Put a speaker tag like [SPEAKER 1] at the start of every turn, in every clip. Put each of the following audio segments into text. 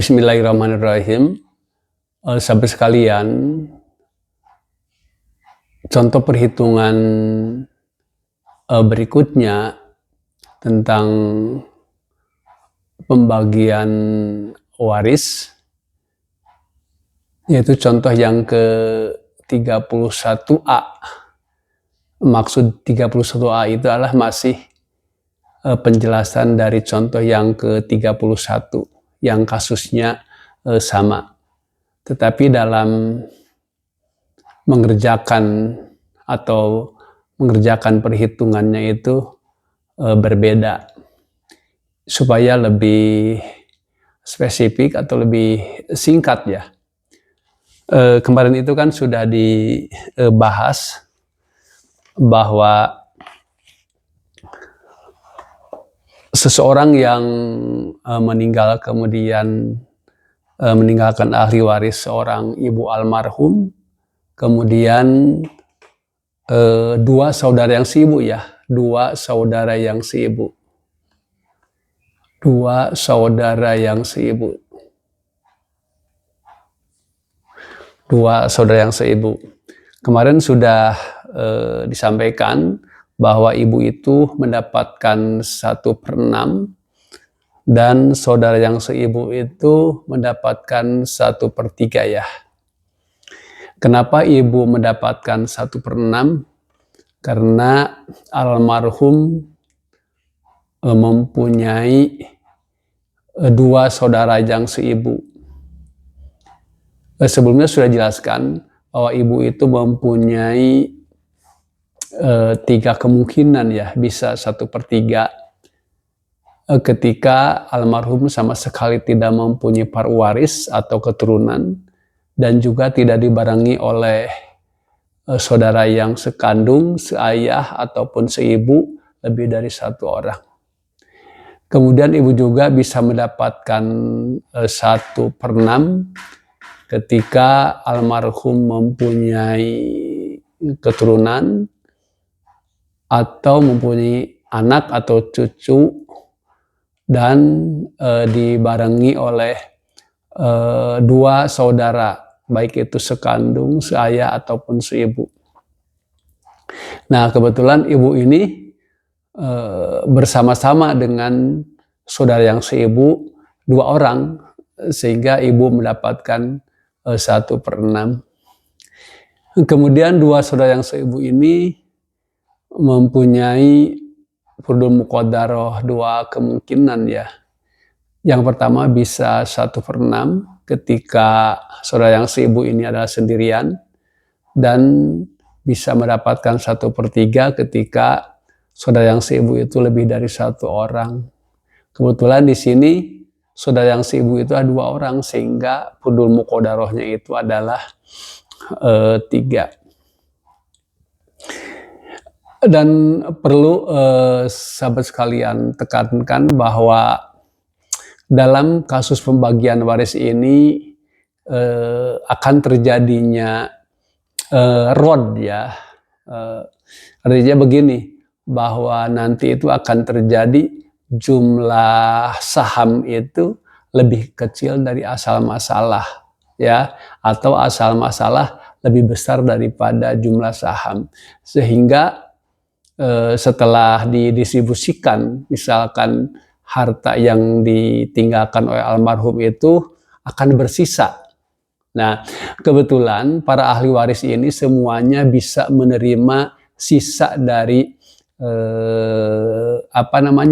[SPEAKER 1] Bismillahirrahmanirrahim. Sahabat sekalian, contoh perhitungan berikutnya tentang pembagian waris, yaitu contoh yang ke-31A. Maksud 31A itu adalah masih penjelasan dari contoh yang ke-31 yang kasusnya sama, tetapi dalam mengerjakan perhitungannya itu berbeda, supaya lebih spesifik atau lebih singkat ya. Kemarin itu kan sudah dibahas bahwa seseorang yang meninggal kemudian meninggalkan ahli waris seorang ibu almarhum, kemudian dua saudara yang seibu ya, dua saudara yang seibu. Kemarin sudah disampaikan bahwa ibu itu mendapatkan 1/6 dan saudara yang seibu itu mendapatkan 1/3 ya. Kenapa ibu mendapatkan 1/6? Karena almarhum mempunyai dua saudara yang seibu. Sebelumnya sudah dijelaskan bahwa ibu itu mempunyai 3 kemungkinan ya, bisa 1/3 ketika almarhum sama sekali tidak mempunyai parwaris atau keturunan, dan juga tidak dibarengi oleh saudara yang sekandung, seayah ataupun seibu lebih dari 1 orang. Kemudian ibu juga bisa mendapatkan 1/6 ketika almarhum mempunyai keturunan atau mempunyai anak atau cucu dan dibarengi oleh dua saudara, baik itu sekandung, seayah ataupun seibu. Nah, kebetulan ibu ini bersama-sama dengan saudara yang seibu 2 orang, sehingga ibu mendapatkan 1/6. Kemudian dua saudara yang seibu ini mempunyai furdul muqaddarah 2 kemungkinan ya. Yang pertama bisa 1/6 ketika saudara yang seibu ini adalah sendirian, dan bisa mendapatkan 1/3 ketika saudara yang seibu itu lebih dari 1 orang. Kebetulan di sini saudara yang seibu itu ada 2 orang, sehingga furdul muqaddarahnya itu adalah 3. Dan perlu sahabat sekalian tekankan bahwa dalam kasus pembagian waris ini akan terjadinya rod ya. Artinya begini, bahwa nanti itu akan terjadi jumlah saham itu lebih kecil dari asal masalah ya, atau asal masalah lebih besar daripada jumlah saham, sehingga setelah didistribusikan, misalkan harta yang ditinggalkan oleh almarhum itu akan bersisa. Nah, kebetulan para ahli waris ini semuanya bisa menerima sisa dari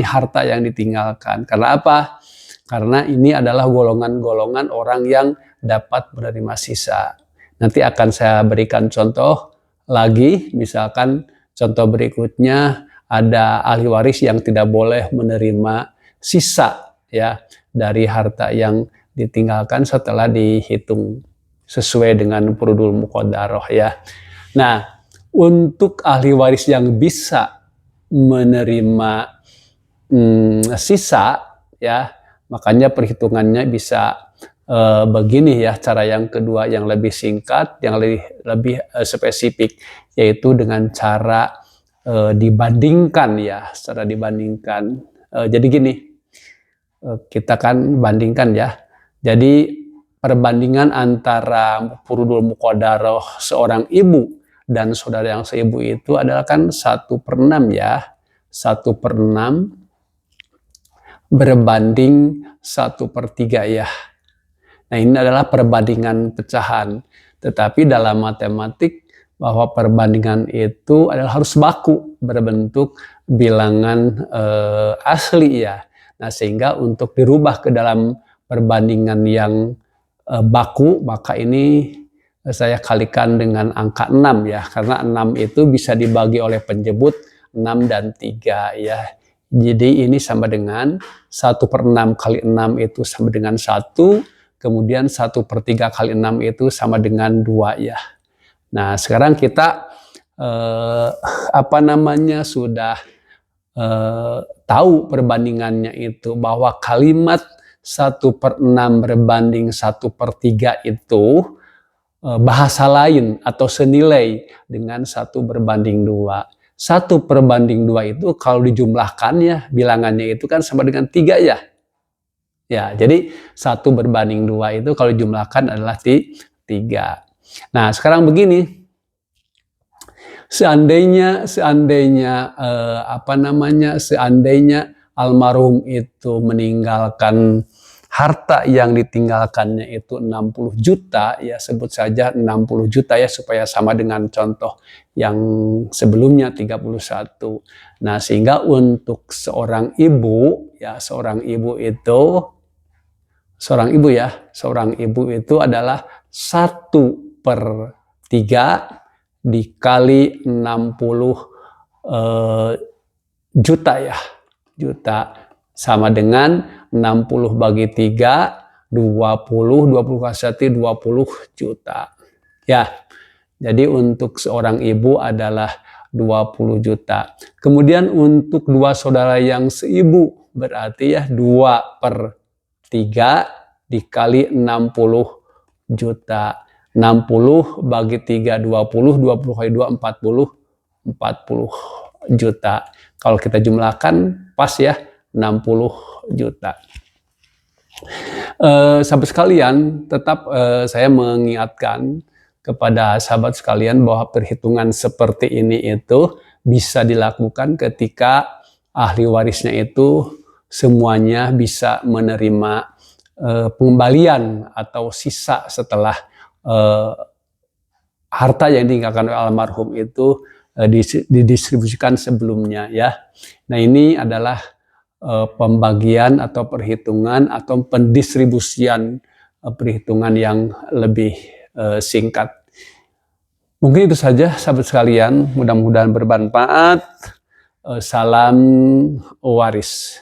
[SPEAKER 1] harta yang ditinggalkan. Karena apa? Karena ini adalah golongan-golongan orang yang dapat menerima sisa. Nanti akan saya berikan contoh lagi, misalkan contoh berikutnya ada ahli waris yang tidak boleh menerima sisa ya dari harta yang ditinggalkan setelah dihitung sesuai dengan furdul muqaddarah ya. Nah, untuk ahli waris yang bisa menerima sisa ya, makanya perhitungannya bisa begini ya, cara yang kedua yang lebih singkat, yang lebih spesifik, yaitu dengan cara dibandingkan ya, secara dibandingkan. Jadi gini, kita kan bandingkan ya, Jadi perbandingan antara furudul muqaddarah seorang ibu dan saudara yang seibu itu adalah kan 1/6 ya. 1/6 berbanding 1/3 ya. Nah, ini adalah perbandingan pecahan. Tetapi dalam matematik bahwa perbandingan itu adalah harus baku, berbentuk bilangan asli ya. Nah, sehingga untuk dirubah ke dalam perbandingan yang baku, maka ini saya kalikan dengan angka 6 ya. Karena 6 itu bisa dibagi oleh penjebut 6 dan 3 ya. Jadi ini sama dengan 1/6 kali 6 itu sama dengan 1, kemudian 1/3 kali 6 itu sama dengan 2 ya. Nah, sekarang kita sudah tahu perbandingannya itu, bahwa kalimat 1/6 berbanding 1/3 itu bahasa lain atau senilai dengan 1/2. 1/2 itu kalau dijumlahkannya, bilangannya itu kan sama dengan 3 ya. Ya, jadi 1/2 itu kalau dijumlahkan adalah 3. Nah, sekarang begini. Seandainya almarhum itu meninggalkan harta yang ditinggalkannya itu 60 juta, ya sebut saja 60 juta ya supaya sama dengan contoh yang sebelumnya 31. Nah, sehingga untuk seorang ibu itu adalah 1/3 dikali 60 juta ya. Sama dengan 60 bagi 3, 20 kali 1, 20 juta. Ya, jadi untuk seorang ibu adalah 20 juta. Kemudian untuk dua saudara yang seibu, berarti ya 2/3 dikali 60 juta. 60 bagi 3, 20, 20 kali 2, 40 juta. Kalau kita jumlahkan pas ya, 60 juta. Sahabat sekalian, tetap saya mengingatkan kepada sahabat sekalian bahwa perhitungan seperti ini itu bisa dilakukan ketika ahli warisnya itu semuanya bisa menerima pengembalian atau sisa setelah harta yang ditinggalkan oleh almarhum itu didistribusikan sebelumnya ya. Nah, ini adalah pembagian atau perhitungan atau pendistribusian perhitungan yang lebih singkat. Mungkin itu saja sahabat sekalian, mudah-mudahan bermanfaat. Salam waris.